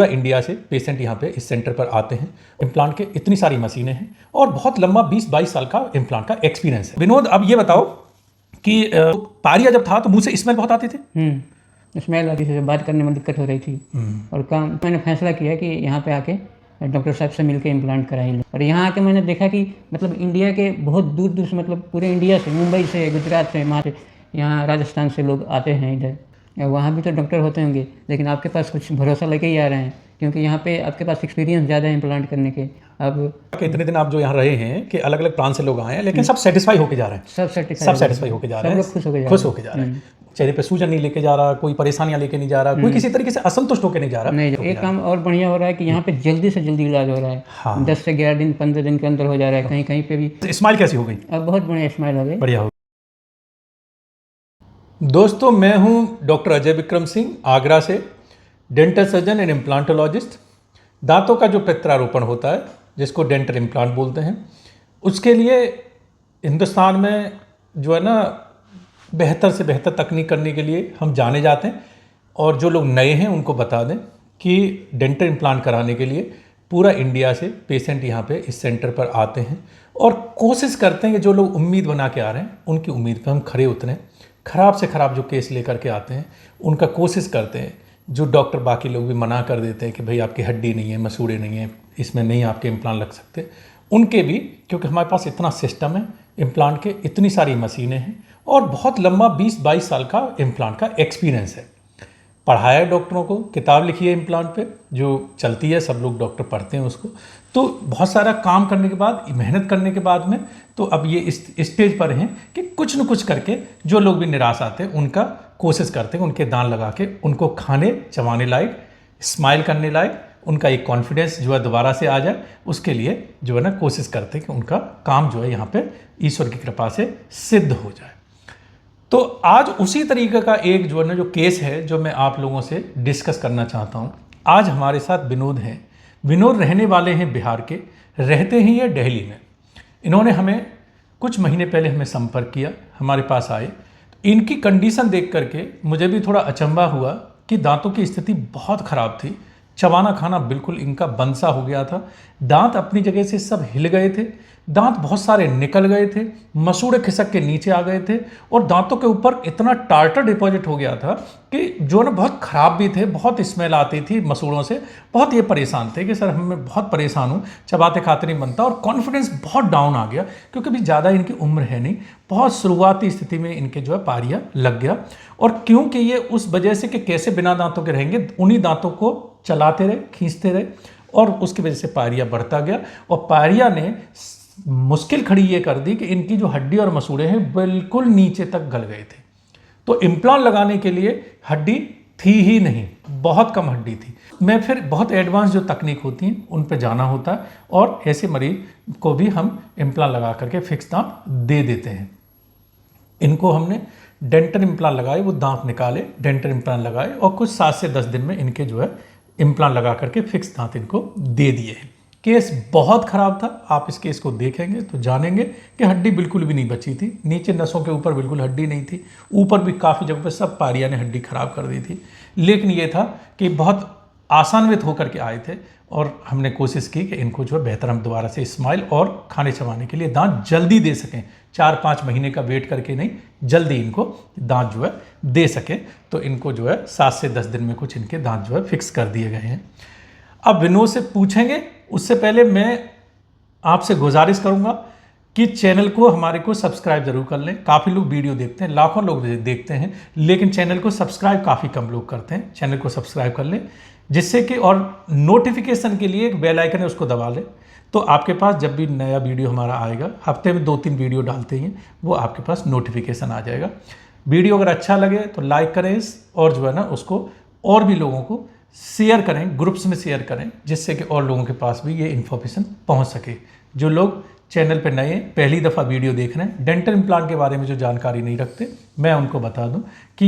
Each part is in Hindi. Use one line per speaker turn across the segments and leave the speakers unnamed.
पूरा इंडिया से पेशेंट यहाँ पे इस सेंटर पर आते हैं। इम्प्लांट के इतनी सारी मशीनें हैं और बहुत लंबा 20-22 साल का इम्प्लांट का एक्सपीरियंस है। विनोद, अब ये बताओ कि पारिया जब था तो मुंह से स्मेल बहुत आती थी।
स्मेल आती थी, बात करने में दिक्कत हो रही थी। और काम मैंने फैसला किया कि यहाँ पे आके डॉक्टर साहब से मिलकर इम्प्लांट कराई लो। और यहाँ आके मैंने देखा कि मतलब इंडिया के बहुत दूर दूर से, मतलब पूरे इंडिया से, मुंबई से, गुजरात से, वहाँ से, यहाँ राजस्थान से लोग आते हैं इधर। वहाँ भी तो डॉक्टर होते होंगे, लेकिन आपके पास कुछ भरोसा लेके ही आ रहे हैं, क्योंकि यहाँ पे आपके पास एक्सपीरियंस ज़्यादा है इम्प्लांट करने के। अब
इतने दिन आप जो यहाँ रहे हैं कि अलग अलग प्रांत से लोग आए हैं, लेकिन सब सेटिस्फाई होके जा रहे हैं।
सब
सेटिस्फाई होके जा रहे हैं,
सब लोग
खुश होके जा रहे हैं। चेहरे पे सूजन नहीं लेके जा रहा, कोई परेशानियां लेके नहीं जा रहा, कोई किसी तरीके से असंतुष्ट होके नहीं जा रहा।
नहीं, एक काम और बढ़िया हो रहा है कि यहाँ पे जल्दी से जल्दी इलाज हो रहा है।
हाँ।
10 से 11 दिन, 15 दिन के अंदर हो जा रहा है। कहीं कहीं पे भी
स्माइल कैसी हो गई?
अब बहुत बढ़िया स्माइल हो गई,
बढ़िया हो। दोस्तों, मैं हूं डॉक्टर अजय विक्रम सिंह, आगरा से, डेंटल सर्जन एंड इम्प्लांटोलॉजिस्ट। दांतों का जो प्रत्यारोपण होता है, जिसको डेंटल इम्प्लांट बोलते हैं, उसके लिए हिंदुस्तान में जो है ना, बेहतर से बेहतर तकनीक करने के लिए हम जाने जाते हैं। और जो लोग नए हैं उनको बता दें कि डेंटल इम्प्लांट कराने के लिए पूरा इंडिया से पेशेंट यहाँ पे इस सेंटर पर आते हैं और कोशिश करते हैं कि जो लोग उम्मीद बना के आ रहे हैं उनकी उम्मीद पर हम खरे उतरें। ख़राब से ख़राब जो केस लेकर के आते हैं उनका कोशिश करते हैं। जो डॉक्टर बाकी लोग भी मना कर देते हैं कि भाई आपकी हड्डी नहीं है, मसूड़े नहीं है, इसमें नहीं आपके इम्प्लांट लग सकते, उनके भी, क्योंकि हमारे पास इतना सिस्टम है, इम्प्लांट के इतनी सारी मशीनें हैं और बहुत लंबा 20-22 साल का इम्प्लांट का एक्सपीरियंस है। पढ़ाया है डॉक्टरों को, किताब लिखी है इम्प्लांट पे जो चलती है, सब लोग डॉक्टर पढ़ते हैं उसको। तो बहुत सारा काम करने के बाद, मेहनत करने के बाद में, तो अब ये इस स्टेज पर हैं कि कुछ न कुछ करके जो लोग भी निराश आते हैं उनका कोशिश करते हैं, उनके दांत लगा के उनको खाने चबाने लायक, स्माइल करने लायक, उनका एक कॉन्फिडेंस जो है दोबारा से आ जाए, उसके लिए जो है ना कोशिश करते हैं कि उनका काम जो है यहाँ पे ईश्वर की कृपा से सिद्ध हो जाए। तो आज उसी तरीके का एक जो है ना जो केस है जो मैं आप लोगों से डिस्कस करना चाहता हूँ। आज हमारे साथ विनोद हैं। विनोद रहने वाले हैं बिहार के, रहते हैं ये दिल्ली में। इन्होंने हमें कुछ महीने पहले हमें संपर्क किया, हमारे पास आए। इनकी कंडीशन देख करके मुझे भी थोड़ा अचंभा हुआ कि दांतों की स्थिति बहुत ख़राब थी, चबाना खाना बिल्कुल इनका बंद सा हो गया था, दांत अपनी जगह से सब हिल गए थे, दांत बहुत सारे निकल गए थे, मसूड़े खिसक के नीचे आ गए थे और दांतों के ऊपर इतना टार्टर डिपॉजिट हो गया था कि जो ना बहुत ख़राब भी थे, बहुत स्मेल आती थी मसूड़ों से। बहुत ये परेशान थे कि सर मैं बहुत परेशान हूँ, चबाते खाते नहीं बनता। और कॉन्फिडेंस बहुत डाउन आ गया क्योंकि अभी ज़्यादा इनकी उम्र है नहीं, बहुत शुरुआती स्थिति में इनके जो है पारिया लग गया। और क्योंकि ये उस वजह से कि कैसे बिना दांतों के रहेंगे, उन्हीं दांतों को चलाते रहे, खींचते रहे और उसकी वजह से पारिया बढ़ता गया। और पारिया ने मुश्किल खड़ी ये कर दी कि इनकी जो हड्डी और मसूड़े हैं बिल्कुल नीचे तक गल गए थे। तो इम्प्लांट लगाने के लिए हड्डी थी ही नहीं, बहुत कम हड्डी थी। मैं फिर बहुत एडवांस जो तकनीक होती हैं उन पे जाना होता है और ऐसे मरीज को भी हम इम्प्लांट लगा करके फिक्स दांत दे देते हैं। इनको हमने डेंटल इम्प्लांट लगाए, वो दांत निकाले, डेंटल इम्प्लांट लगाए और कुछ 7 से 10 दिन में इनके जो है इम्प्लांट लगा करके फिक्स दांत इनको दे दिए हैं। केस बहुत ख़राब था, आप इस केस को देखेंगे तो जानेंगे कि हड्डी बिल्कुल भी नहीं बची थी, नीचे नसों के ऊपर बिल्कुल हड्डी नहीं थी, ऊपर भी काफ़ी जगह पर सब पारिया ने हड्डी ख़राब कर दी थी। लेकिन ये था कि बहुत आसान्वित होकर के आए थे और हमने कोशिश की कि इनको जो है बेहतर हम दोबारा से स्माइल और खाने चबाने के लिए दांत जल्दी दे सकें, 4-5 महीने का वेट करके नहीं, जल्दी इनको दांत जो है दे सकें। तो इनको जो है 7 से 10 दिन में कुछ इनके दांत जो है फिक्स कर दिए गए हैं। अब विनोद से पूछेंगे, उससे पहले मैं आपसे गुजारिश करूंगा कि चैनल को हमारे को सब्सक्राइब जरूर कर लें। काफ़ी लोग वीडियो देखते हैं, लाखों लोग देखते हैं, लेकिन चैनल को सब्सक्राइब काफ़ी कम लोग करते हैं। चैनल को सब्सक्राइब कर लें जिससे कि, और नोटिफिकेशन के लिए एक बेल आइकन है उसको दबा लें, तो आपके पास जब भी नया वीडियो हमारा आएगा, हफ्ते में 2-3 वीडियो डालते हैं, वो आपके पास नोटिफिकेशन आ जाएगा। वीडियो अगर अच्छा लगे तो लाइक करें और जो है ना उसको और भी लोगों को शेयर करें, ग्रुप्स में शेयर करें, जिससे कि और लोगों के पास भी ये इन्फॉर्मेशन पहुंच सके। जो लोग चैनल पर नए पहली दफ़ा वीडियो देख रहे हैं, डेंटल इम्प्लांट के बारे में जो जानकारी नहीं रखते, मैं उनको बता दूं कि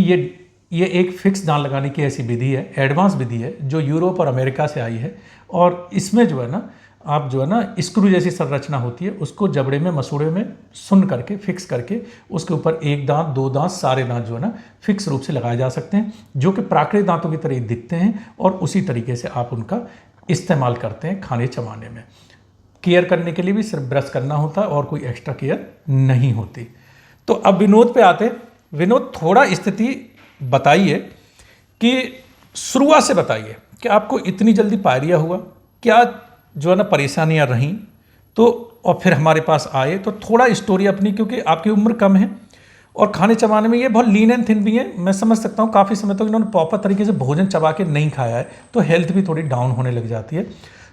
ये एक फिक्स दांत लगाने की ऐसी विधि है, एडवांस विधि है, जो यूरोप और अमेरिका से आई है। और इसमें जो है ना आप जो है ना स्क्रू जैसी संरचना होती है उसको जबड़े में मसूड़े में सुन करके फिक्स करके उसके ऊपर 1 दांत 2 दांत सारे दांत जो है ना फिक्स रूप से लगाए जा सकते हैं, जो कि प्राकृतिक दांतों की तरह दिखते हैं और उसी तरीके से आप उनका इस्तेमाल करते हैं खाने चबाने में। केयर करने के लिए भी सिर्फ ब्रश करना होता है और कोई एक्स्ट्रा केयर नहीं होती। तो अब विनोद पे आते। विनोद, थोड़ा स्थिति बताइए कि शुरुआत से बताइए कि आपको इतनी जल्दी पायरिया हुआ, क्या जो है ना परेशानियां रहीं, तो और फिर हमारे पास आए, तो थोड़ा स्टोरी अपनी, क्योंकि आपकी उम्र कम है और खाने चबाने में ये बहुत लीन एंड थिन भी है। मैं समझ सकता हूँ काफ़ी समय तक इन्होंने प्रॉपर तरीके से भोजन चबा के नहीं खाया है, तो हेल्थ भी थोड़ी डाउन होने लग जाती है।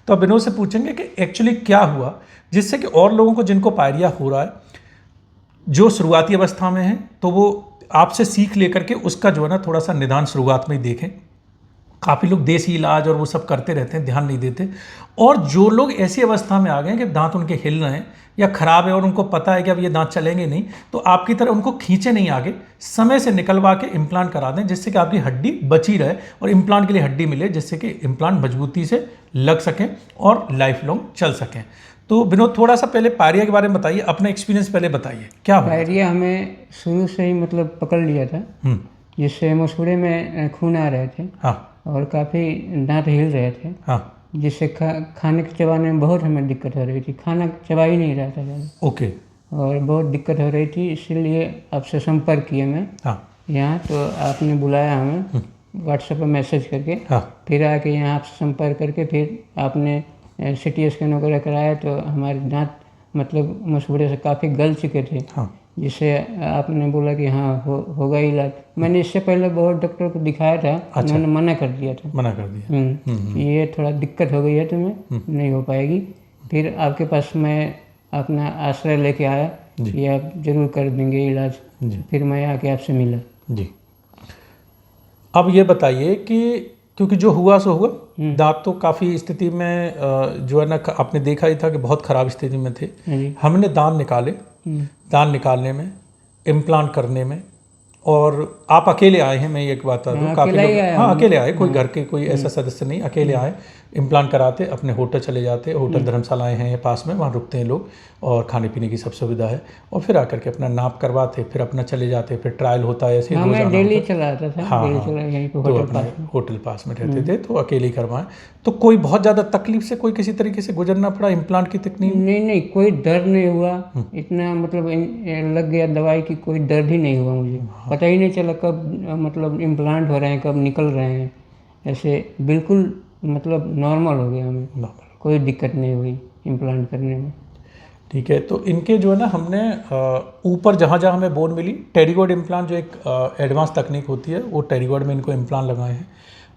तो अब विनोद से पूछेंगे कि एक्चुअली क्या हुआ जिससे कि और लोगों को जिनको पायरिया हो रहा है, जो शुरुआती अवस्था में है, तो वो आपसे सीख लेकर के उसका जो है ना थोड़ा सा निदान शुरुआत में ही देखें। काफ़ी लोग देसी इलाज और वो सब करते रहते हैं, ध्यान नहीं देते। और जो लोग ऐसी अवस्था में आ गए हैं कि दांत उनके हिल रहे हैं या खराब है और उनको पता है कि अब ये दांत चलेंगे नहीं, तो आपकी तरह उनको खींचे नहीं आगे, समय से निकलवा के इम्प्लांट करा दें, जिससे कि आपकी हड्डी बची रहे और इम्प्लांट के लिए हड्डी मिले, जिससे कि इम्प्लांट मजबूती से लग सकें और लाइफ लॉन्ग चल सकें। तो विनोद, थोड़ा सा पहले पायरिया के बारे में बताइए, अपना एक्सपीरियंस पहले बताइए क्या हुआ।
पायरिया हमें शुरू से ही मतलब पकड़ लिया था, जिससे मसूड़े में खून आ रहे थे।
हाँ
और काफ़ी दांत हिल रहे थे।
हाँ,
जिससे खाने के चबाने में बहुत हमें दिक्कत हो रही थी, खाना चबा ही नहीं रहा था ज़्यादा।
ओके।
और बहुत दिक्कत हो रही थी, इसीलिए आपसे संपर्क किया मैं यहाँ। तो आपने बुलाया हमें व्हाट्सएप पर मैसेज करके। फिर आके यहाँ आपसे संपर्क करके फिर आपने CT स्कैन वगैरह कराया, तो हमारे दांत मतलब मसूड़े से काफ़ी गल चुके थे। जिससे आपने बोला कि हाँ होगा इलाज। मैंने इससे पहले बहुत डॉक्टर को दिखाया था। अच्छा। उन्होंने मना कर दिया था।
मना कर दिया।
ये थोड़ा दिक्कत हो गई है, तुम्हें नहीं हो पाएगी। फिर आपके पास मैं अपना आश्रय लेके आया कि आप जरूर कर देंगे इलाज। फिर मैं आके आपसे मिला
जी। अब ये बताइए कि क्योंकि जो हुआ सो हुआ, दांत तो काफ़ी स्थिति में जो है ना आपने देखा ही था कि बहुत ख़राब स्थिति में थे। हमने दांत निकाले, दांत निकालने में, इम्प्लांट करने में, और आप अकेले आए हैं, मैं ये एक बात बता दूँ, काफ़ी लोग हाँ अकेले आए, कोई घर के कोई ऐसा सदस्य नहीं, अकेले आए। इम्प्लांट कराते अपने होटल चले जाते, होटल धर्मशालाएं हैं पास में, वहाँ रुकते हैं लोग और खाने पीने की सब सुविधा है, और फिर आकर के अपना नाप करवाते, फिर अपना चले जाते, फिर ट्रायल होता है ऐसे
रोजाना डेली चला आता था।
हाँ तो अपना होटल पास में रहते थे, तो अकेले ही करवाएं। तो कोई बहुत ज़्यादा तकलीफ से कोई किसी तरीके से गुजरना पड़ा इम्प्लांट की तकनीक?
नहीं, कोई दर्द नहीं हुआ इतना, मतलब लग गया दवाई की, कोई दर्द ही नहीं हुआ मुझे। पता ही नहीं चला कब मतलब इम्प्लांट हो रहे हैं, कब निकल रहे हैं, ऐसे बिल्कुल मतलब नॉर्मल हो गया हमें, कोई दिक्कत नहीं हुई इम्प्लांट करने में।
ठीक है। तो इनके जो है ना हमने ऊपर जहाँ जहाँ हमें बोन मिली, टेरिगॉइड इम्प्लांट जो एक एडवांस तकनीक होती है, वो टेरिगॉइड में इनको इम्प्लांट लगाए हैं।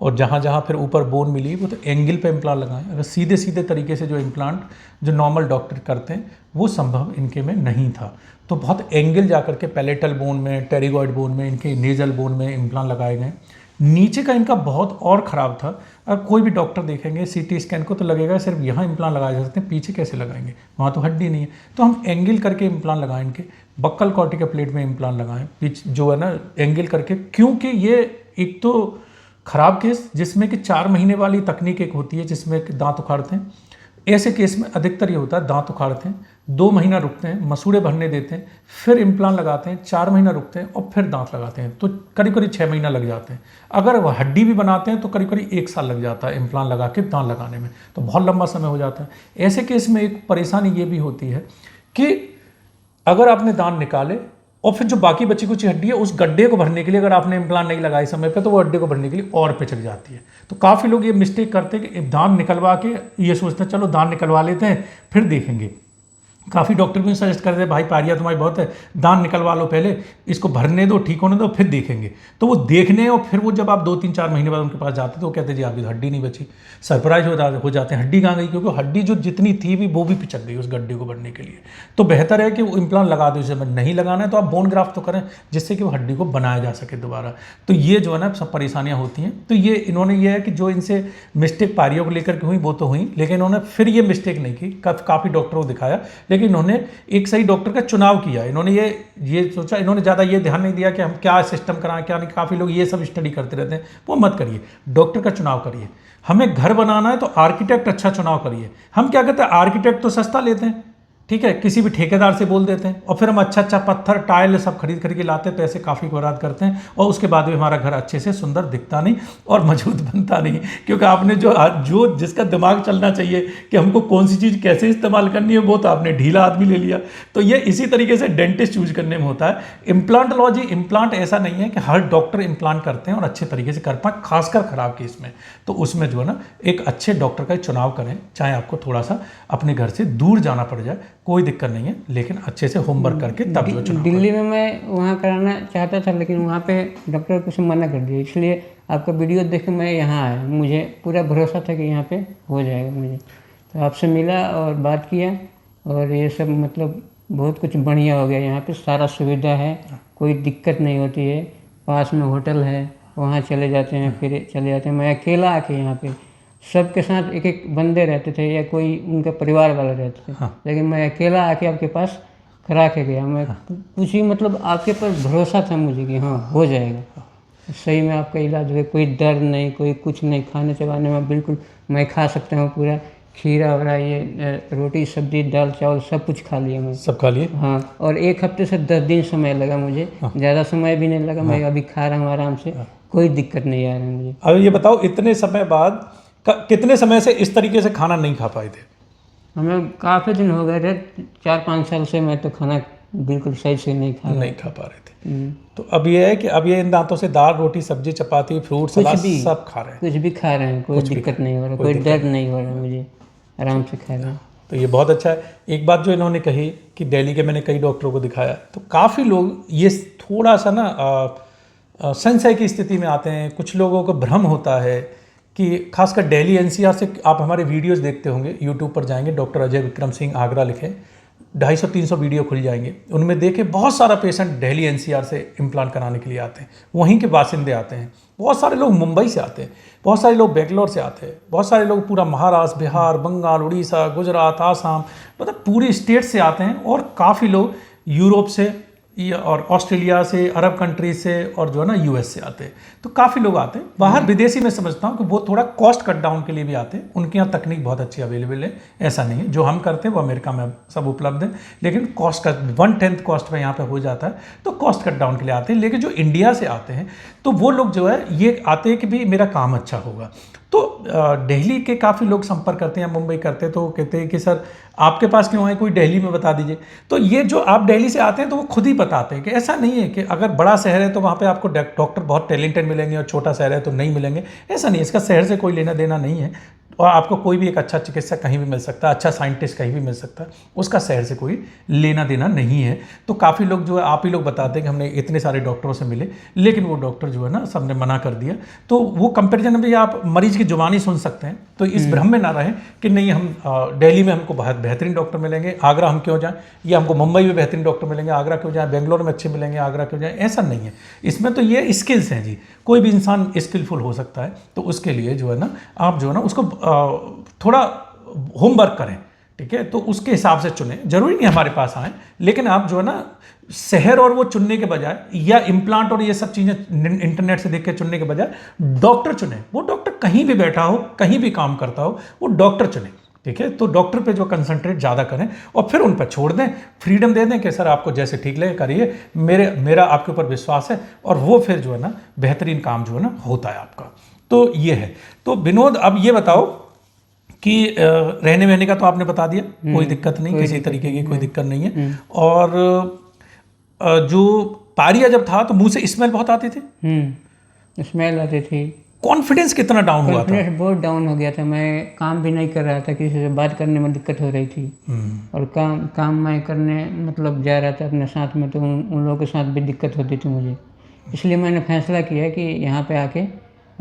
और जहाँ जहाँ फिर ऊपर बोन मिली वो तो एंगल पे इम्प्लांट लगाएं। अगर सीधे सीधे तरीके से जो इम्प्लांट जो नॉर्मल डॉक्टर करते हैं वो संभव इनके में नहीं था, तो बहुत एंगल जा कर के पैलेटल बोन में, टेरिगॉइड बोन में, इनके नेजल बोन में इम्प्लांट लगाए गए। नीचे का इनका बहुत और ख़राब था। अगर कोई भी डॉक्टर देखेंगे CT स्कैन को तो लगेगा सिर्फ यहाँ इम्प्लांट लगाए जा सकते हैं, पीछे कैसे लगाएंगे, वहाँ तो हड्डी नहीं है। तो हम एंगल करके इम्प्लांट लगाएं, इनके बक्कल कॉर्टिका प्लेट में इम्प्लांट लगाएं, पीछे जो है ना एंगल करके, क्योंकि ये एक तो ख़राब केस जिसमें कि 4 महीने वाली तकनीक एक होती है जिसमें दांत उखाड़ते हैं, ऐसे केस में अधिकतर ये होता है दांत उखाड़ते हैं, 2 महीना रुकते हैं, मसूड़े भरने देते हैं, फिर इम्प्लांट लगाते हैं, 4 महीना रुकते हैं और फिर दांत लगाते हैं, तो करीब करीब 6 महीना लग जाते हैं। अगर वह हड्डी भी बनाते हैं तो करीब करीब 1 साल लग जाता है इम्प्लांट लगा के दांत लगाने में, तो बहुत लंबा समय हो जाता है। ऐसे केस में एक परेशानी ये भी होती है कि अगर आपने दांत निकाले और फिर जो बाकी बची कुछ हड्डी है उस गड्ढे को भरने के लिए अगर आपने इम्प्लांट नहीं लगाई समय पे, तो वो गड्ढे को भरने के लिए और पिचक जाती है। तो काफ़ी लोग ये मिस्टेक करते हैं कि दांत निकलवा के ये सोचते हैं चलो दांत निकलवा लेते हैं फिर देखेंगे। काफ़ी डॉक्टर भी सजेस्ट करते हैं भाई पायरिया तुम्हारी बहुत है, दांत निकलवा लो पहले, इसको भरने दो, ठीक होने दो, फिर देखेंगे। तो वो देखने और फिर वो जब आप 2-3-4 महीने बाद उनके पास जाते तो वो कहते जी आपकी हड्डी नहीं बची। सरप्राइज हो जाते हैं हड्डी कहाँ गई, क्योंकि हड्डी जो जितनी थी भी वो भी पिचक गई उस गड्ढे को भरने के लिए। तो बेहतर है कि वो इम्प्लांट लगा दो, इसे नहीं लगाना है तो आप बोन ग्राफ्ट तो करें जिससे कि वो हड्डी को बनाया जा सके दोबारा। तो ये जो है ना सब परेशानियाँ होती हैं। तो ये इन्होंने ये है कि जो इनसे मिस्टेक पायरियों को लेकर के हुई वो तो हुई, लेकिन इन्होंने फिर ये मिस्टेक नहीं की, काफ़ी डॉक्टरों को दिखाया, लेकिन इन्होंने एक सही डॉक्टर का चुनाव किया। इन्होंने ये सोचा, इन्होंने ज़्यादा ये ध्यान नहीं दिया कि हम क्या सिस्टम कराएं क्या नहीं। काफ़ी लोग ये सब स्टडी करते रहते हैं, वो मत करिए, डॉक्टर का चुनाव करिए। हमें घर बनाना है तो आर्किटेक्ट अच्छा चुनाव करिए। हम क्या कहते हैं, आर्किटेक्ट तो सस्ता लेते हैं, ठीक है, किसी भी ठेकेदार से बोल देते हैं और फिर हम अच्छा पत्थर टाइल सब खरीद के लाते हैं, पैसे काफ़ी बर्बाद करते हैं और उसके बाद भी हमारा घर अच्छे से सुंदर दिखता नहीं और मजबूत बनता नहीं। क्योंकि आपने जो जिसका दिमाग चलना चाहिए कि हमको कौन सी चीज़ कैसे इस्तेमाल करनी है, वो तो आपने ढीला आदमी ले लिया। तो ये इसी तरीके से डेंटिस्ट चूज करने में होता है। इम्प्लांटोलॉजी, इम्प्लांट ऐसा नहीं है कि हर डॉक्टर इम्प्लांट करते हैं और अच्छे तरीके से कर पाए, खासकर खराब केस में। तो उसमें जो है ना, एक अच्छे डॉक्टर का चुनाव करें, चाहे आपको थोड़ा सा अपने घर से दूर जाना पड़ जाए, कोई दिक्कत नहीं है, लेकिन अच्छे से होमवर्क करके तब जो चुनाव।
दिल्ली में मैं वहाँ कराना चाहता था, लेकिन वहाँ पे डॉक्टर कुछ मना कर दिया, इसलिए आपका वीडियो देख के मैं यहाँ आया। मुझे पूरा भरोसा था कि यहाँ पे हो जाएगा मुझे, तो आपसे मिला और बात किया और ये सब मतलब बहुत कुछ बढ़िया हो गया। यहाँ पे सारा सुविधा है, कोई दिक्कत नहीं होती है, पास में होटल है, वहाँ चले जाते हैं, फिर चले जाते हैं। मैं अकेला आके यहाँ पे, सबके साथ एक एक बंदे रहते थे या कोई उनके परिवार वाले रहते थे।
हाँ।
लेकिन मैं अकेला आके आपके पास करा के गया। मैं कुछ ही मतलब आपके पर भरोसा था मुझे कि हाँ हो जाएगा, सही में आपका इलाज हुआ, कोई दर्द नहीं, कोई कुछ नहीं, खाने चबाने में बिल्कुल मैं खा सकता हूँ पूरा, खीरा वगैरह, ये रोटी सब्जी दाल चावल सब कुछ खा लिया मैं।
सब खा लिए?
हाँ, और 1 हफ्ते से 10 दिन समय लगा मुझे, ज़्यादा समय भी नहीं लगा। मैं अभी खा रहा हूँ आराम से, कोई दिक्कत नहीं आ रहा है मुझे।
अब ये बताओ, इतने समय बाद कितने समय से इस तरीके से खाना नहीं खा पाए थे?
हमें काफ़ी दिन हो गए थे, 4-5 साल से मैं तो खाना बिल्कुल सही से नहीं खा
पा रहे थे। तो अब ये है कि अब ये इन दांतों से दाल रोटी सब्जी चपाती फ्रूट सलाद सब खा रहे हैं,
कुछ भी खा रहे हैं, कोई दिक्कत नहीं हो रहा, कोई दर्द नहीं हो रहा मुझे, आराम से खा रहे हैं।
तो ये बहुत अच्छा है। एक बात जो इन्होंने कही कि दिल्ली के मैंने कई डॉक्टरों को दिखाया, तो काफ़ी लोग ये थोड़ा सा ना संशय की स्थिति में आते हैं। कुछ लोगों को भ्रम होता है कि खासकर दिल्ली एनसीआर से, आप हमारे वीडियोस देखते होंगे, यूट्यूब पर जाएंगे, डॉक्टर अजय विक्रम सिंह आगरा लिखें, 250-300 वीडियो खुल जाएंगे, उनमें देखें बहुत सारा पेशेंट दिल्ली एनसीआर से इम्प्लांट कराने के लिए आते हैं, वहीं के बासिंदे आते हैं। बहुत सारे लोग मुंबई से आते हैं, बहुत सारे लोग बेंगलोर से आते हैं, बहुत सारे लोग पूरा महाराष्ट्र, बिहार, बंगाल, उड़ीसा, गुजरात, आसाम, मतलब पूरी स्टेट से आते हैं। और काफ़ी लोग यूरोप से और ऑस्ट्रेलिया से, अरब कंट्रीज से और जो है ना यूएस से आते हैं। तो काफ़ी लोग आते हैं बाहर। विदेशी मैं समझता हूँ कि वो थोड़ा कॉस्ट कट डाउन के लिए भी आते हैं, उनके यहाँ तकनीक बहुत अच्छी अवेलेबल है। ऐसा नहीं है, जो हम करते हैं वो अमेरिका में सब उपलब्ध है, लेकिन कॉस्ट का 1/10 कॉस्ट में यहाँ पे हो जाता है, तो कॉस्ट कट डाउन के लिए आते हैं। लेकिन जो इंडिया से आते हैं तो वो लोग जो है ये आते हैं कि भाई मेरा काम अच्छा होगा। तो दिल्ली के काफ़ी लोग संपर्क करते हैं, मुंबई करते हैं, तो कहते हैं कि सर आपके पास क्यों आए, कोई दिल्ली में बता दीजिए। तो ये जो आप दिल्ली से आते हैं तो वो खुद ही बताते हैं कि ऐसा नहीं है कि अगर बड़ा शहर है तो वहाँ पे आपको डॉक्टर बहुत टैलेंटेड मिलेंगे और छोटा शहर है तो नहीं मिलेंगे। ऐसा नहीं है, इसका शहर से कोई लेना देना नहीं है। और आपको कोई भी एक अच्छा चिकित्सक कहीं भी मिल सकता है, अच्छा साइंटिस्ट कहीं भी मिल सकता है, उसका शहर से कोई लेना देना नहीं है। तो काफ़ी लोग जो है, आप ही लोग बताते हैं कि हमने इतने सारे डॉक्टरों से मिले, लेकिन वो डॉक्टर जो है ना सबने मना कर दिया। तो वो कंपेरिजन भी आप मरीज की जुबानी सुन सकते हैं। तो इस भ्रम में ना रहें कि नहीं हम दिल्ली में हमको बहुत बेहतरीन डॉक्टर मिलेंगे, आगरा हम क्यों जाएं, या हमको मुंबई में बेहतरीन डॉक्टर मिलेंगे, आगरा क्यों जाएं, बेंगलोर में अच्छे मिलेंगे, आगरा क्यों जाएं। ऐसा नहीं है, इसमें तो ये स्किल्स हैं जी, कोई भी इंसान स्किलफुल हो सकता है। तो उसके लिए जो है ना, आप जो है ना उसको थोड़ा होमवर्क करें, ठीक है, तो उसके हिसाब से चुनें। जरूरी नहीं हमारे पास आए, लेकिन आप जो है ना शहर और वो चुनने के बजाय, या इम्प्लांट और ये सब चीज़ें इंटरनेट से देख के चुनने के बजाय डॉक्टर चुनें। वो डॉक्टर कहीं भी बैठा हो, कहीं भी काम करता हो, वो डॉक्टर चुनें, ठीक है। तो डॉक्टर पे जो कंसंट्रेट ज़्यादा करें और फिर उन पर छोड़ दें, फ्रीडम दे दें कि सर आपको जैसे ठीक लगे करिए, मेरा आपके ऊपर विश्वास है। और वो फिर जो है ना बेहतरीन काम जो है ना होता है आपका। तो ये है। तो विनोद, अब ये बताओ कि रहने वहने का तो आपने बता दिया, कोई दिक्कत नहीं, किसी तरीके की कोई दिक्कत नहीं है। और जो पारिया जब था तो मुंह से स्मेल बहुत आती थी,
स्मेल आती थी।
कॉन्फिडेंस कितना डाउन हुआ था?
कॉन्फिडेंस बहुत डाउन हो गया था। मैं काम भी नहीं कर रहा था, किसी से बात करने में दिक्कत हो रही थी। और काम मैं करने मतलब जा रहा था अपने साथ में, तो उन लोगों के साथ भी दिक्कत होती थी मुझे। इसलिए मैंने फैसला किया कि यहाँ पे आके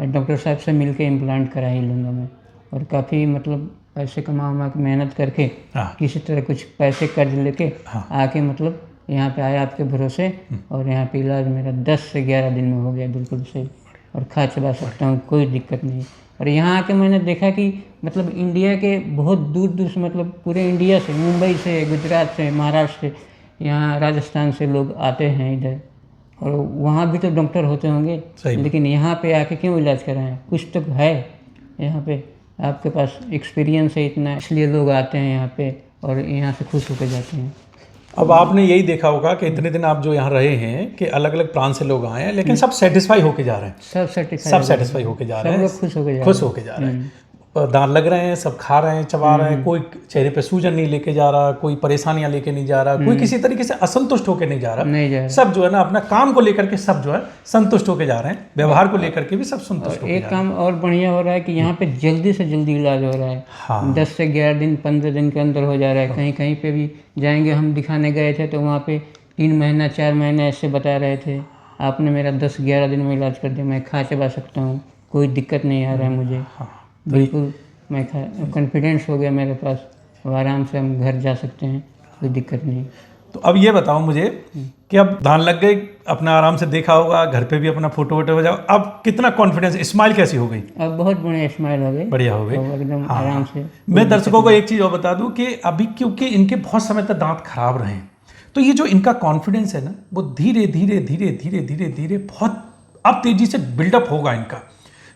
डॉक्टर साहब से मिल के इम्प्लांट करा ही लूँगा मैं। और काफ़ी मतलब पैसे कमा मेहनत करके किसी तरह कुछ पैसे कर्ज लेके आके मतलब यहाँ पे आया आपके भरोसे। और यहाँ पे इलाज मेरा 10 से 11 दिन में हो गया बिल्कुल सही, और खा चबा सकता हूँ, कोई दिक्कत नहीं। और यहाँ आके मैंने देखा कि मतलब इंडिया के बहुत दूर दूर से, मतलब पूरे इंडिया से, मुंबई से, गुजरात से, महाराष्ट्र से, यहाँ राजस्थान से लोग आते हैं इधर। और वहाँ भी तो डॉक्टर होते होंगे, लेकिन यहाँ पे आके क्यों इलाज कराएं, कुछ तो है यहाँ पे आपके पास एक्सपीरियंस है इतना, इसलिए लोग आते हैं यहाँ पे और यहाँ से खुश होकर जाते हैं।
अब आपने यही देखा होगा कि इतने दिन आप जो यहाँ रहे हैं कि अलग अलग प्रांत से लोग आए हैं, लेकिन सब सेटिस्फाई होके जा रहे हैं,
सब
सब
सर्टिफाइड,
सेटिस्फाई होके जा रहे
सब
हैं,
लोग खुश होकर जा
खुश होके जा रहे हैं, दांत लग रहे हैं, सब खा रहे हैं, चबा रहे हैं, कोई चेहरे पे सूजन नहीं लेके जा रहा, कोई परेशानियां लेके नहीं जा रहा, कोई किसी तरीके से असंतुष्ट होके नहीं जा रहा,
नहीं जा रहा।
सब जो है ना अपना काम को लेकर के सब जो है संतुष्ट होके जा रहे हैं, व्यवहार को लेकर के भी सब संतुष्ट होके
एक काम और बढ़िया हो रहा है कि यहाँ पे जल्दी से जल्दी इलाज हो रहा है।
हाँ।
10 से 11 दिन 15 दिन के अंदर हो जा रहा है। कहीं कहीं पे भी जाएंगे, हम दिखाने गए थे तो वहाँ पे 3 महीना 4 महीना ऐसे बता रहे थे, आपने मेरा 10-11 दिन में इलाज कर दिया, मैं खा चबा सकता हूँ, कोई दिक्कत नहीं आ रहा है मुझे, बिल्कुल मैं कॉन्फिडेंस हो गया मेरे पास, अब आराम से हम घर जा सकते हैं, कोई दिक्कत नहीं।
तो अब ये बताओ मुझे कि अब धान लग गए, अपना आराम से देखा होगा, घर पे भी अपना फोटो वोटो हो जाओ, अब कितना कॉन्फिडेंस, स्माइल कैसी हो गई?
अब बहुत बढ़िया स्माइल हो गई,
बढ़िया हो गई,
एकदम
हाँ।
आराम से।
मैं दर्शकों को एक चीज़ और बता दूं कि अभी क्योंकि इनके बहुत समय तक दांत खराब रहे हैं, तो ये जो इनका कॉन्फिडेंस है ना, वो धीरे धीरे धीरे धीरे धीरे धीरे बहुत अब तेजी से बिल्डअप होगा। इनका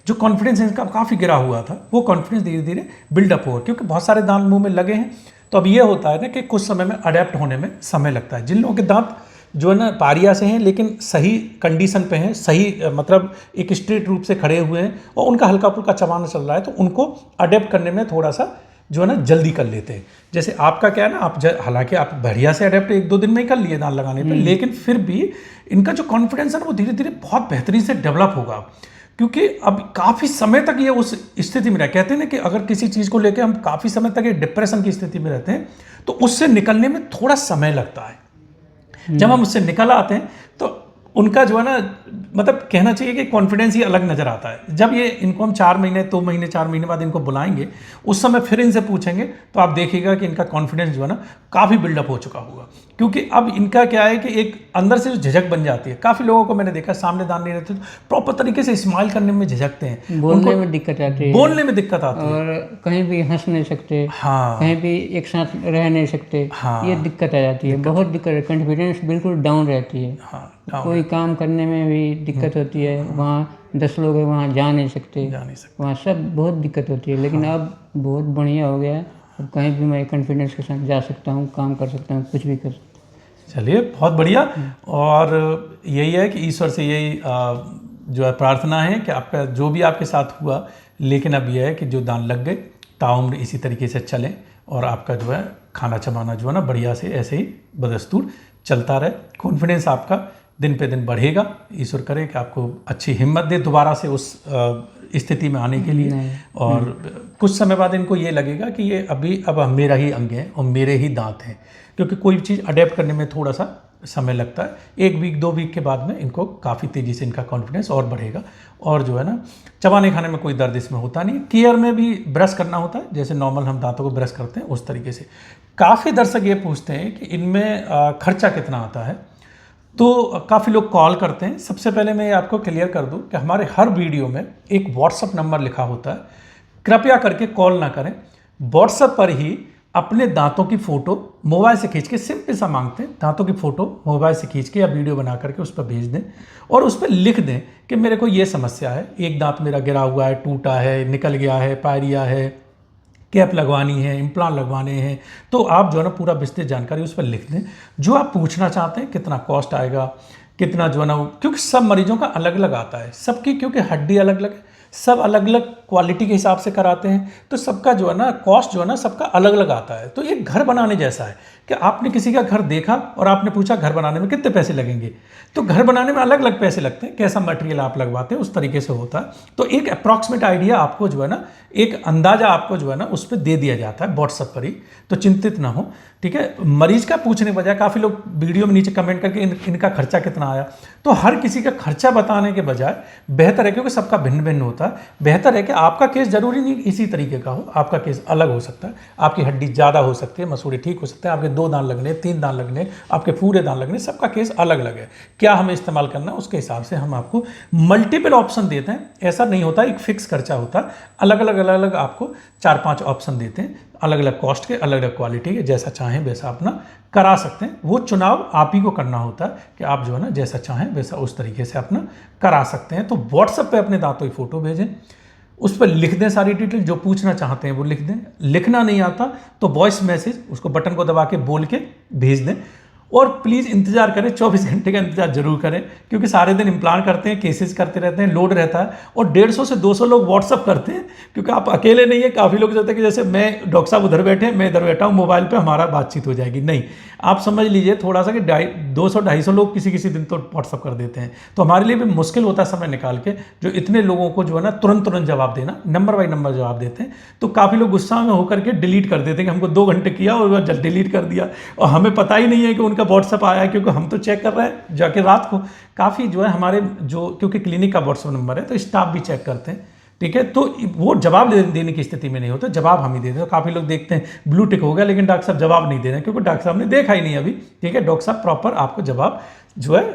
जो कॉन्फिडेंस है इनका काफ़ी गिरा हुआ था, वो कॉन्फिडेंस धीरे धीरे बिल्डअप होगा, क्योंकि बहुत सारे दांत मुंह में लगे हैं। तो अब ये होता है ना कि कुछ समय में अडेप्ट होने में समय लगता है। जिन लोगों के दांत जो है ना पारिया से हैं लेकिन सही कंडीशन पे हैं, सही मतलब एक स्ट्रेट रूप से खड़े हुए हैं और उनका हल्का फुल्का चबाना चल रहा है, तो उनको अडेप्ट करने में थोड़ा सा जो है ना जल्दी कर लेते हैं। जैसे आपका क्या है ना, आप हालांकि आप बढ़िया से अडेप्ट 1-2 दिन में ही कर लिए दांत लगाने पे, लेकिन फिर भी इनका जो कॉन्फिडेंस है ना वो धीरे धीरे बहुत बेहतरीन से डेवलप होगा, क्योंकि अब काफ़ी समय तक ये उस स्थिति में रहे। कहते हैं ना कि अगर किसी चीज़ को लेकर हम काफ़ी समय तक ये डिप्रेशन की स्थिति में रहते हैं तो उससे निकलने में थोड़ा समय लगता है। जब हम उससे निकल आते हैं तो उनका जो है ना मतलब कहना चाहिए कि कॉन्फिडेंस ही अलग नज़र आता है। जब ये इनको हम 4 महीने 2 महीने 4 महीने बाद इनको बुलाएंगे, उस समय फिर इनसे पूछेंगे तो आप देखिएगा कि इनका कॉन्फिडेंस जो है ना काफ़ी बिल्डअप हो चुका होगा। क्योंकि अब इनका क्या है कि एक अंदर से जो झिझक बन जाती है। काफ़ी लोगों को मैंने देखा सामने दांत नहीं रहते तो प्रॉपर तरीके से स्माइल करने में झिझकते हैं,
बोलने में दिक्कत आती है,
बोलने में दिक्कत आती है,
और कहीं भी हंस नहीं सकते,
हाँ
कहीं भी एक साथ रह नहीं सकते,
हाँ।
ये दिक्कत आ जाती है, बहुत दिक्कत है, कॉन्फिडेंस बिल्कुल डाउन रहती है।
हाँ
कोई काम करने में भी दिक्कत होती है, वहाँ 10 लोग हैं, वहाँ जा नहीं सकते,
जा नहीं सकते।
वहाँ सब बहुत दिक्कत होती है। लेकिन अब बहुत बढ़िया हो गया है, अब कहीं भी मैं कॉन्फिडेंस के साथ जा सकता हूँ, काम कर सकता हूँ, कुछ भी कर सकता हूँ।
चलिए बहुत बढ़िया। और यही है कि ईश्वर से यही जो है प्रार्थना है कि आपका जो भी आपके साथ हुआ, लेकिन अब यह है कि जो दांत लग गए ताउम्र इसी तरीके से चलें और आपका जो है खाना चबाना जो है ना बढ़िया से ऐसे ही बदस्तूर चलता रहे। कॉन्फिडेंस आपका दिन पे दिन बढ़ेगा। ईश्वर करे कि आपको अच्छी हिम्मत दे दोबारा से उस स्थिति में आने के लिए। और कुछ समय बाद इनको ये लगेगा कि ये अब मेरा ही अंग है और मेरे ही दांत हैं, क्योंकि कोई चीज़ अडेप्ट करने में थोड़ा सा समय लगता है। 1 वीक 2 वीक के बाद में इनको काफ़ी तेज़ी से इनका कॉन्फिडेंस और बढ़ेगा। और जो है ना चबाने खाने में कोई दर्द इसमें होता नहीं। केयर में भी ब्रश करना होता है, जैसे नॉर्मल हम दांतों को ब्रश करते हैं उस तरीके से। काफ़ी दर्शक ये पूछते हैं कि इनमें खर्चा कितना आता है, तो काफ़ी लोग कॉल करते हैं। सबसे पहले मैं आपको क्लियर कर दूं कि हमारे हर वीडियो में एक व्हाट्सअप नंबर लिखा होता है, कृपया करके कॉल ना करें। व्हाट्सअप पर ही अपने दांतों की फ़ोटो मोबाइल से खींच के, सिंपल सा मांगते हैं, दांतों की फ़ोटो मोबाइल से खींच के या वीडियो बना करके उस पर भेज दें और उस पर लिख दें कि मेरे को ये समस्या है, एक दांत मेरा गिरा हुआ है, टूटा है, निकल गया है, पायरिया है, कैप लगवानी है, इम्प्लांट लगवाने हैं। तो आप जो है ना पूरा विस्तृत जानकारी उस पर लिख दें, जो आप पूछना चाहते हैं, कितना कॉस्ट आएगा, कितना जो है ना, क्योंकि सब मरीजों का अलग अलग आता है सबकी, क्योंकि हड्डी अलग अलग है, सब अलग अलग क्वालिटी के हिसाब से कराते हैं, तो सबका जो है ना कॉस्ट जो है ना सबका अलग अलग आता है। तो ये घर बनाने जैसा है कि आपने किसी का घर देखा और आपने पूछा घर बनाने में कितने पैसे लगेंगे, तो घर बनाने में अलग अलग पैसे लगते हैं, कैसा मटेरियल आप लगवाते हैं उस तरीके से होता है। तो एक अप्रॉक्सीमेट आइडिया आपको जो है ना, एक अंदाजा आपको जो है ना उस पर दे दिया जाता है व्हाट्सएप पर ही, तो चिंतित ना हो, ठीक है। मरीज का पूछने के बजाय काफ़ी लोग वीडियो में नीचे कमेंट करके इनका खर्चा कितना आया, तो हर किसी का खर्चा बताने के बजाय बेहतर है, क्योंकि सबका भिन्न भिन्न होता है, बेहतर है कि आपका केस जरूरी नहीं इसी तरीके का हो, आपका केस अलग हो सकता है, आपकी हड्डी ज़्यादा हो सकती है, मसूड़े ठीक हो सकते हैं, आपके 2 दांत लगने, 3 दांत लगने, आपके पूरे दांत लगने, सबका केस अलग अलग है। क्या हमें इस्तेमाल करना है उसके हिसाब से हम आपको मल्टीपल ऑप्शन देते हैं। ऐसा नहीं होता एक फिक्स खर्चा होता है, अलग अलग आपको 4-5 ऑप्शन देते हैं, अलग अलग कॉस्ट के, अलग अलग क्वालिटी के, जैसा चाहें वैसा अपना करा सकते हैं। वो चुनाव आप ही को करना होता है कि आप जो है ना जैसा चाहें वैसा उस तरीके से अपना करा सकते हैं। तो व्हाट्सएप पे अपने दांतों की फ़ोटो भेजें, उस पर लिख दें सारी डिटेल, जो पूछना चाहते हैं वो लिख दें। लिखना नहीं आता तो वॉइस मैसेज उसको बटन को दबा के बोल के भेज दें। और प्लीज़ इंतजार करें, 24 घंटे का इंतजार जरूर करें, क्योंकि सारे दिन इम्प्लांट करते हैं, केसेस करते रहते हैं, लोड रहता है। और 150 से 200 लोग व्हाट्सअप करते हैं, क्योंकि आप अकेले नहीं है। काफ़ी लोग कहते हैं कि जैसे मैं डॉक्टर साहब उधर बैठे, मैं इधर बैठा हूँ, मोबाइल पे हमारा बातचीत हो जाएगी। नहीं, आप समझ लीजिए थोड़ा सा कि 200-250 लोग किसी दिन तो व्हाट्सअप कर देते हैं। तो हमारे लिए भी मुश्किल होता है समय निकाल के जो इतने लोगों को जो है ना तुरंत जवाब देना, नंबर बाई नंबर जवाब देते हैं। तो काफ़ी लोग गुस्सा में होकर के डिलीट कर देते हैं कि हमको 2 घंटे किया और जल्द डिलीट कर दिया, और हमें पता ही नहीं है कि उनका व्हाट्सअप आया है, क्योंकि हम तो चेक कर रहे हैं जाके रात को। काफ़ी जो है हमारे जो, क्योंकि क्लिनिक का व्हाट्सअप नंबर है तो स्टाफ भी चेक करते हैं, ठीक है। तो वो जवाब देने की स्थिति में नहीं होता, जवाब हम ही देते हैं। काफ़ी लोग देखते हैं ब्लू टिक हो गया लेकिन डॉक्टर साहब जवाब नहीं दे रहे हैं, क्योंकि डॉक्टर साहब ने देखा ही नहीं अभी, ठीक है। डॉक्टर साहब प्रॉपर आपको जवाब जो है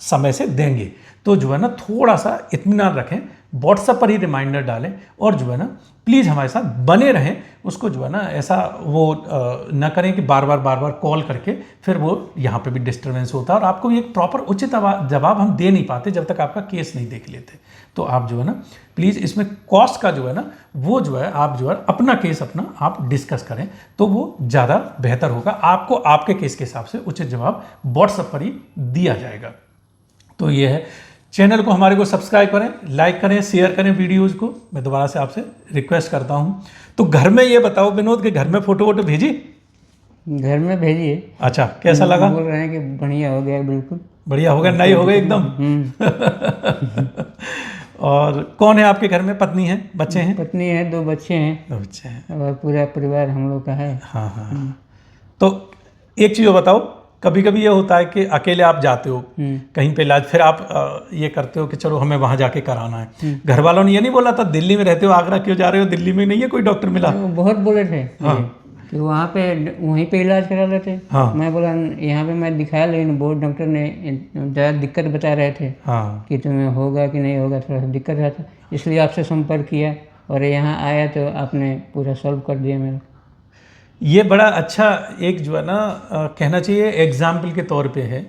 समय से देंगे। तो जो है ना थोड़ा सा इत्मीनान रखें, व्हाट्सएप पर ही रिमाइंडर डालें, और जो है ना प्लीज़ हमारे साथ बने रहें। उसको जो है ना ऐसा वो ना करें कि बार बार कॉल करके फिर वो यहाँ पे भी डिस्टर्बेंस होता है, और आपको एक प्रॉपर उचित जवाब हम दे नहीं पाते जब तक आपका केस नहीं देख लेते। तो आप जो है ना प्लीज़ इसमें कॉस्ट का जो है ना वो जो है आप जो है अपना केस अपना आप डिस्कस करें, तो वो ज़्यादा बेहतर होगा। आपको आपके केस के हिसाब से उचित जवाब व्हाट्सएप पर ही दिया जाएगा। तो ये है, चैनल को हमारे को सब्सक्राइब करें, लाइक करें, शेयर करें वीडियोज़ को, मैं दोबारा से आपसे रिक्वेस्ट करता हूँ। तो घर में ये बताओ विनोद के घर में फ़ोटो भेजी?
घर में भेजिए।
अच्छा, कैसा लगा?
बोल रहे हैं कि बढ़िया हो गया, बिल्कुल
बढ़िया हो गया, नए हो गए एकदम। और कौन है आपके घर में? पत्नी है, बच्चे हैं?
पत्नी है, 2 बच्चे हैं,
2 बच्चे हैं,
और पूरा परिवार हम लोग का है।
हाँ। तो एक चीज़ बताओ, कभी कभी ये होता है कि अकेले आप जाते हो कहीं पे इलाज, फिर आप ये करते हो कि चलो हमें वहाँ जाके कराना है। घर वालों ने ये नहीं बोला था दिल्ली में रहते हो, आगरा क्यों जा रहे हो, दिल्ली में नहीं है कोई डॉक्टर मिला?
वो बहुत बोले थे कि वहाँ पे वहीं पे इलाज करा लेते। मैं बोला यहाँ पे मैं दिखाया, लेकिन बोर्ड डॉक्टर ने ज़्यादा दिक्कत बता रहे थे कि तुम्हें होगा कि नहीं होगा, थोड़ा सा दिक्कत रहता, इसलिए आपसे संपर्क किया, और यहाँ आया तो आपने पूरा सॉल्व कर दिया मेरा।
ये बड़ा अच्छा एक जो है ना कहना चाहिए एग्जाम्पल के तौर पे है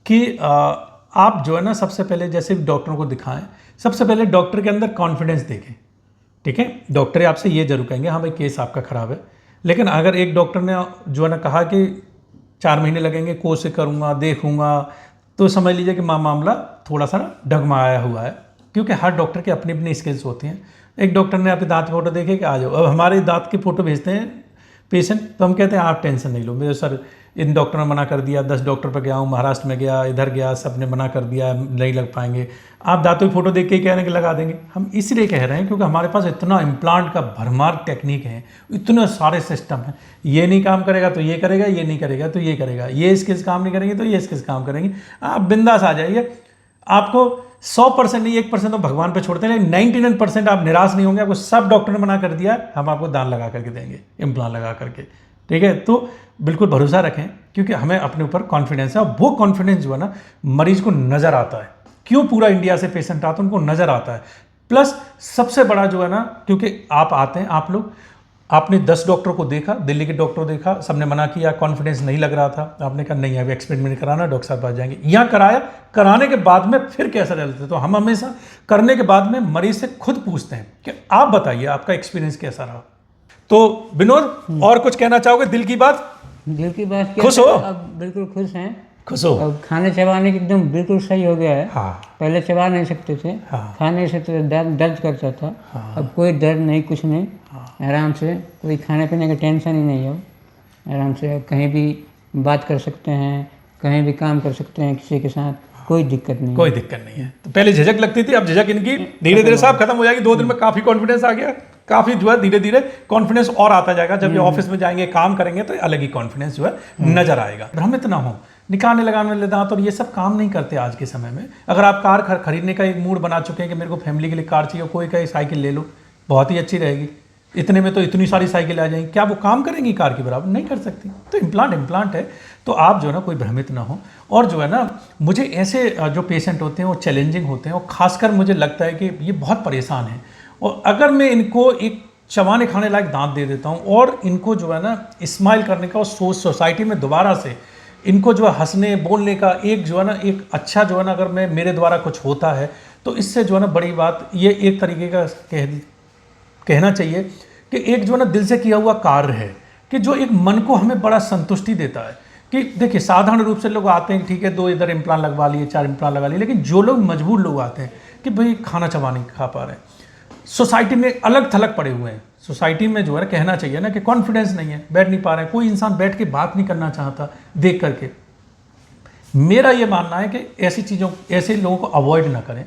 कि आप जो है ना सबसे पहले जैसे डॉक्टरों को दिखाएं, सबसे पहले डॉक्टर के अंदर कॉन्फिडेंस देखें, ठीक है। डॉक्टर आपसे ये जरूर कहेंगे हाँ भाई केस आपका ख़राब है, लेकिन अगर एक डॉक्टर ने जो है ना कहा कि 4 महीने लगेंगे, कोशिश करूँगा, देखूँगा, तो समझ लीजिए कि मामला थोड़ा सा डगमगाया हुआ है, क्योंकि हर डॉक्टर के अपनी अपनी स्किल्स होती हैं। एक डॉक्टर ने आपके दांत की फ़ोटो देखे कि आ जाओ, अब हमारे दांत की फ़ोटो भेजते हैं पेशेंट, तो हम कहते हैं आप टेंशन नहीं लो, मेरे सर इन डॉक्टर ने मना कर दिया, 10 डॉक्टर पर गया हूँ, महाराष्ट्र में गया, इधर गया, सब ने मना कर दिया, नहीं लग पाएंगे। आप दांतों की फ़ोटो देख के ही कह रहे हैं कि लगा देंगे। हम इसलिए कह रहे हैं क्योंकि हमारे पास इतना इम्प्लांट का भरमार टेक्निक है, इतने सारे सिस्टम हैं। ये नहीं काम करेगा तो ये करेगा, ये नहीं करेगा तो ये करेगा, ये स्किल्स काम नहीं करेंगे तो ये स्किल्स काम करेंगे। आप बिंदास आ जाइए, आपको 100% नहीं 1% तो भगवान पे छोड़ते हैं, लेकिन 99% आप निराश नहीं होंगे। आपको सब डॉक्टर ने मना कर दिया, हम आपको दान लगा करके देंगे, इम्प्लांट लगा करके, ठीक है। तो बिल्कुल भरोसा रखें, क्योंकि हमें अपने ऊपर कॉन्फिडेंस है, और वो कॉन्फिडेंस जो है ना मरीज को नज़र आता है। क्यों पूरा इंडिया से पेशेंट आता है, उनको नज़र आता है। प्लस सबसे बड़ा जो है ना, क्योंकि आप आते हैं, आप लोग आपने 10 डॉक्टर को देखा, दिल्ली के डॉक्टर देखा, सबने मना किया, कॉन्फिडेंस नहीं लग रहा था, आपने कहा नहीं अभी एक्सपेरिमेंट कराना, डॉक्टर साहब पास जाएंगे। यहाँ कराया, कराने के बाद में फिर कैसा चलता है, तो हम हमेशा करने के बाद में मरीज से खुद पूछते हैं कि आप बताइए आपका एक्सपीरियंस कैसा रहा। तो विनोद और कुछ कहना चाहोगे? दिल की बात?
दिल की बात क्या,
खुश हो?
अब बिल्कुल खुश हैं,
खुश हो?
अब खाने चबाने की एकदम बिल्कुल सही हो गया है। पहले चबा नहीं सकते थे, खाने से तो दर्द करता था, अब कोई दर्द नहीं, कुछ नहीं, आराम से, कोई खाने पीने का टेंशन ही नहीं है, आराम से कहीं भी बात कर सकते हैं, कहीं भी काम कर सकते हैं, किसी के साथ कोई दिक्कत नहीं,
कोई दिक्कत नहीं है। तो पहले झिझक लगती थी, अब झिझक इनकी धीरे धीरे साहब खत्म हो जाएगी। 2 दिन में काफ़ी कॉन्फिडेंस आ गया, काफ़ी जो है धीरे धीरे कॉन्फिडेंस और आता जाएगा। जब ये ऑफिस में जाएंगे, काम करेंगे, तो अलग ही कॉन्फिडेंस जो है नजर आएगा। भ्रमित ना हो, निकालने लगाने वाले दांत और ये सब काम नहीं करते आज के समय में। अगर आप कार खरीदने का एक मूड बना चुके हैं कि मेरे को फैमिली के लिए कार चाहिए, कोई कहे साइकिल ले लो, बहुत ही अच्छी रहेगी, इतने में तो इतनी सारी साइकिल आ जाएंगी, क्या वो काम करेंगी कार के बराबर? नहीं कर सकती। तो इम्प्लांट है, तो आप जो है ना कोई भ्रमित ना हो। और जो है ना मुझे ऐसे जो पेशेंट होते हैं वो चैलेंजिंग होते हैं, और खासकर मुझे लगता है कि ये बहुत परेशान हैं, और अगर मैं इनको एक चबाने खाने लायक दांत दे देता हूँ और इनको जो है ना स्माइल करने का, और सोसाइटी में दोबारा से इनको जो है हंसने बोलने का एक जो है ना एक अच्छा जो है ना, अगर मैं मेरे द्वारा कुछ होता है तो इससे जो है ना बड़ी बात, ये एक तरीके का कहना चाहिए कि एक जो है ना दिल से किया हुआ कार्य है कि जो एक मन को हमें बड़ा संतुष्टि देता है। कि देखिए साधारण रूप से लोग आते हैं, ठीक है 2 इधर इम्प्लांट लगवा लिए, 4 इम्प्लांट लगा लिए, लेकिन जो लोग मजबूर लोग आते हैं कि भाई खाना चबा नहीं खा पा रहे हैं, सोसाइटी में अलग थलग पड़े हुए हैं, सोसाइटी में जो है कहना चाहिए ना कि कॉन्फिडेंस नहीं है, बैठ नहीं पा रहे हैं, कोई इंसान बैठ के बात नहीं करना चाहता देख करके। मेरा ये मानना है कि ऐसे लोगों को अवॉइड ना करें।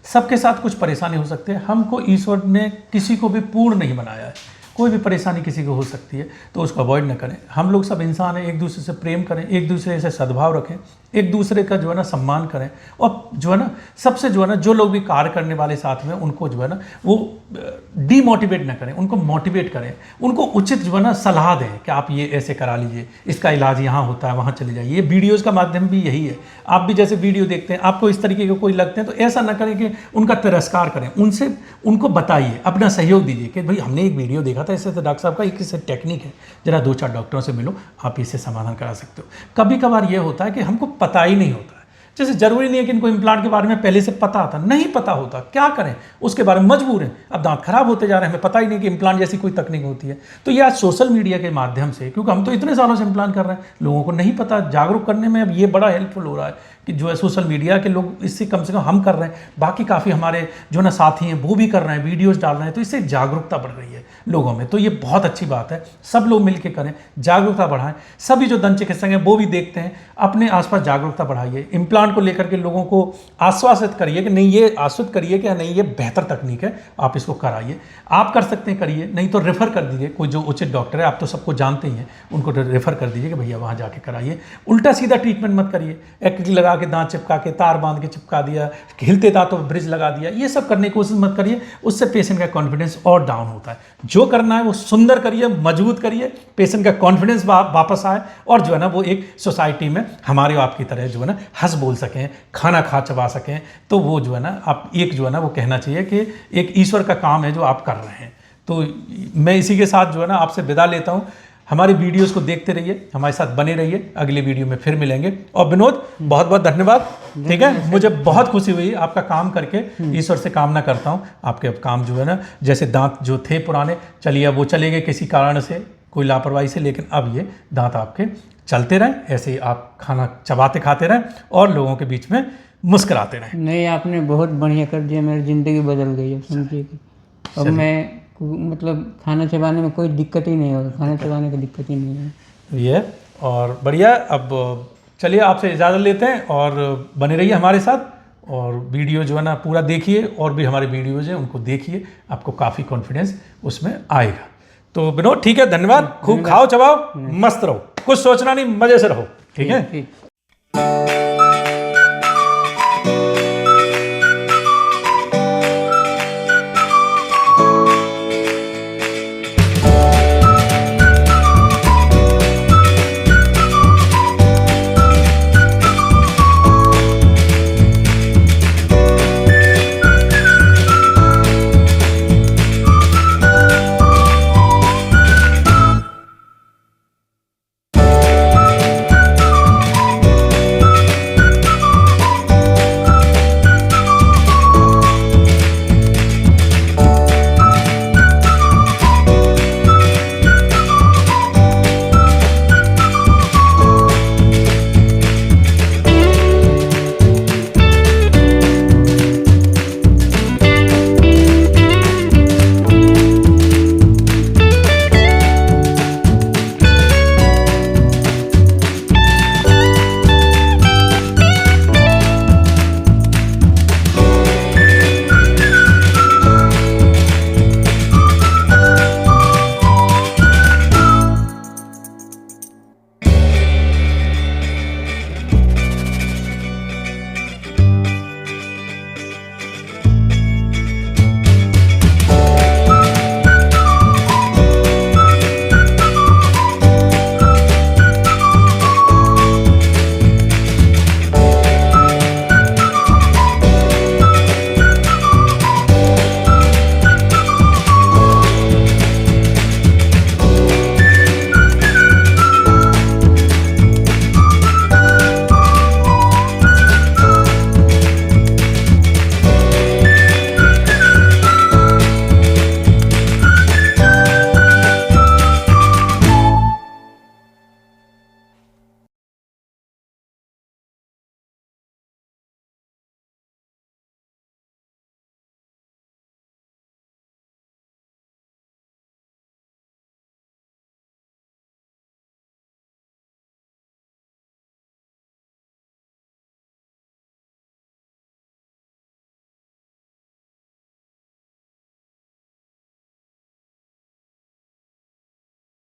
सबके साथ कुछ परेशानी हो सकती है, हमको ईश्वर ने किसी को भी पूर्ण नहीं बनाया है, कोई भी परेशानी किसी को हो सकती है, तो उसको अवॉइड ना करें। हम लोग सब इंसान हैं, एक दूसरे से प्रेम करें, एक दूसरे से सद्भाव रखें, एक दूसरे का जो है ना सम्मान करें, और जो है ना सबसे जो है ना जो लोग भी कार्य करने वाले साथ में उनको जो है ना वो डीमोटिवेट ना करें, उनको मोटिवेट करें, उनको उचित जो है ना सलाह दें कि आप ये ऐसे करा लीजिए, इसका इलाज यहाँ होता है, वहाँ चले जाइए। ये वीडियोज़ का माध्यम भी यही है। आप भी जैसे वीडियो देखते हैं, आपको इस तरीके के कोई लगते हैं तो ऐसा ना करें कि उनका तिरस्कार करें, उनको बताइए, अपना सहयोग दीजिए कि भाई हमने एक वीडियो देखा था, इससे तो डॉक्टर साहब का एक इससे टेक्निक है, जरा 2-4 डॉक्टरों से मिलो, आप इससे समाधान करा सकते हो। कभी कभार ये होता है कि हमको पता ही नहीं होता है, जैसे जरूरी नहीं है कि इनको इम्प्लांट के बारे में पहले से पता आता, नहीं पता होता, क्या करें उसके बारे में, मजबूर हैं। अब दांत खराब होते जा रहे हैं, हमें पता ही नहीं कि इम्प्लांट जैसी कोई तकनीक होती है। तो ये आज सोशल मीडिया के माध्यम से, क्योंकि हम तो इतने सालों से इम्प्लांट कर रहे हैं, लोगों को नहीं पता, जागरूक करने में अब ये बड़ा हेल्पफुल हो रहा है कि जो है सोशल मीडिया के लोग, इससे कम से कम हम कर रहे हैं, बाकी काफ़ी हमारे जो ना साथी हैं वो भी कर रहे हैं, वीडियोज़ डाल रहे हैं, तो इससे जागरूकता बढ़ रही है लोगों में। तो ये बहुत अच्छी बात है, सब लोग मिलकर करें, जागरूकता बढ़ाएं। सभी जो दंत चिकित्सक हैं वो भी देखते हैं, अपने आसपास जागरूकता बढ़ाइए, इम्प्लांट को लेकर के लोगों को आश्वासित करिए कि नहीं, ये आश्वस्त करिए कि नहीं ये बेहतर तकनीक है, आप इसको कराइए। आप कर सकते हैं करिए, नहीं तो रेफ़र कर दीजिए, कोई जो उचित डॉक्टर है, आप तो सबको जानते ही हैं, उनको रेफ़र कर दीजिए कि भैया वहाँ जाके कराइए। उल्टा सीधा ट्रीटमेंट मत करिए, एक्रिलिक लगा के दांत चिपका के, तार बांध के चिपका दिया, हिलते दांतों पर ब्रिज लगा दिया, ये सब करने की कोशिश मत करिए, उससे पेशेंट का कॉन्फिडेंस और डाउन होता है। जो करना है वो सुंदर करिए, मजबूत करिए, पेशेंट का कॉन्फिडेंस वापस आए, और जो है ना वो एक सोसाइटी में हमारे आपकी तरह जो है ना हंस बोल सकें, खाना खा चबा सकें। तो वो जो है ना आप एक जो है ना वो कहना चाहिए कि एक ईश्वर का काम है जो आप कर रहे हैं। तो मैं इसी के साथ जो है ना आपसे विदा लेता हूँ। हमारी वीडियोस को देखते रहिए, हमारे साथ बने रहिए, अगले वीडियो में फिर मिलेंगे। और विनोद बहुत बहुत धन्यवाद, ठीक है, मुझे बहुत खुशी हुई आपका काम करके, ईश्वर से कामना करता हूँ आपके अब काम जो है ना, जैसे दांत जो थे पुराने चलिए अब वो चले गए किसी कारण से, कोई लापरवाही से, लेकिन अब ये दांत आपके चलते रहें, ऐसे ही आप खाना चबाते खाते रहें और लोगों के बीच में मुस्कुराते रहें।
नहीं, आपने बहुत बढ़िया कर दिया, मेरी ज़िंदगी बदल गई है, समझिए कि अब मैं मतलब खाना चबाने में कोई दिक्कत ही नहीं होगा, खाना चबाने की दिक्कत ही नहीं है।
ये और बढ़िया। अब चलिए आपसे इजाज़त लेते हैं और बने रहिए हमारे साथ, और वीडियो जो है ना पूरा देखिए, और भी हमारे वीडियोज़ हैं उनको देखिए, आपको काफ़ी कॉन्फिडेंस उसमें आएगा। तो विनोद ठीक है, धन्यवाद, खूब खाओ चबाओ, मस्त रहो, कुछ सोचना नहीं, मज़े से रहो, ठीक है।